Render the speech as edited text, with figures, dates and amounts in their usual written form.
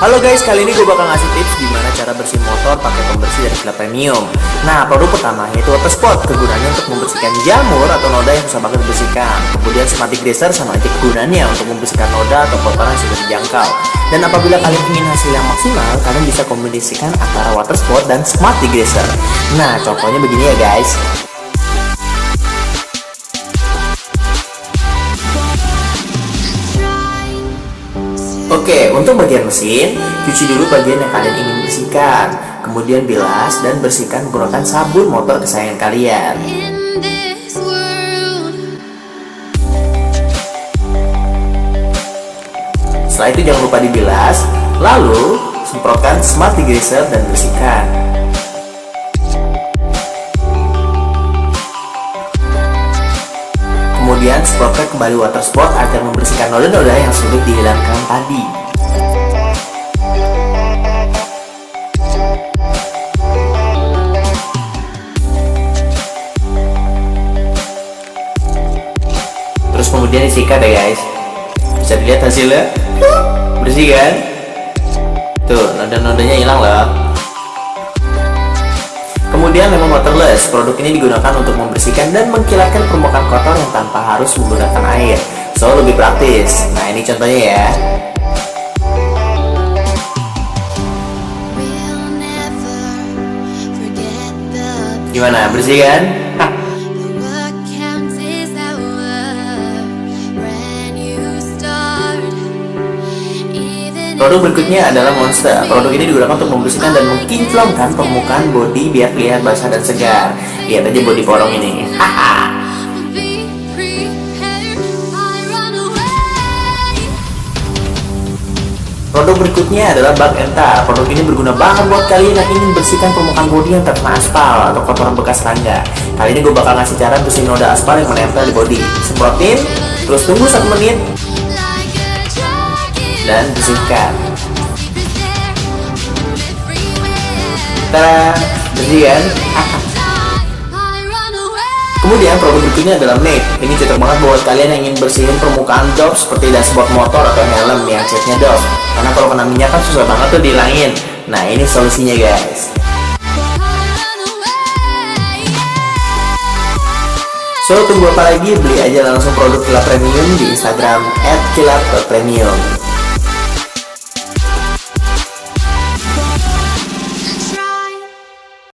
Halo guys, kali ini gue bakal ngasih tips gimana cara bersihin motor pakai pembersih dari Kilap Premium. Nah, produk pertama yaitu Water Spot, kegunaannya untuk membersihkan jamur atau noda yang susah banget dibersihkan. Kemudian Smarty Greaser sama aja kegunaannya untuk membersihkan noda atau kotoran yang sudah dijangkau. Dan apabila kalian ingin hasil yang maksimal, kalian bisa kombinasikan antara Water Spot dan Smarty Greaser. Nah, contohnya begini ya guys. Oke, untuk bagian mesin, cuci dulu bagian yang kalian ingin bersihkan. Kemudian bilas dan bersihkan menggunakan sabun motor kesayangan kalian. Setelah itu jangan lupa dibilas, lalu semprotkan Smarty Greaser dan bersihkan. Kemudian semprotkan kembali Water Spot agar membersihkan noda-noda yang sulit dihilangkan tadi. disikat ya guys. Bisa dilihat hasilnya, bersih kan? Tuh, noda-nodanya hilang loh. Kemudian lemon waterless, produk ini digunakan untuk membersihkan dan mengkilatkan permukaan kotor yang tanpa harus menggunakan air. So, lebih praktis. Nah, ini contohnya ya. Gimana, bersih kan? Produk berikutnya adalah Monster. Produk ini digunakan untuk membersihkan dan mengkinclongkan permukaan body biar terlihat basah dan segar. Lihat aja body porong ini. Produk berikutnya adalah Bug and Tar. Produk ini berguna banget buat kalian yang ingin bersihkan permukaan body yang terkena aspal atau kotoran bekas serangga. Kali ini gue bakal ngasih cara bersihin noda aspal yang menempel di body. Semprotin, terus tunggu 1 menit, dan bersihkan. Tada, bersih kan? Kemudian produk berikutnya adalah Matte. Ini cocok banget buat kalian yang ingin bersihin permukaan Dove seperti dashboard motor atau helm yang catnya Dove. Karena kalau kena minyak kan susah banget tuh dihilangin. Nah, ini solusinya guys. So, tunggu apa lagi? Beli aja langsung produk Kilap Premium di Instagram @kilap.premium.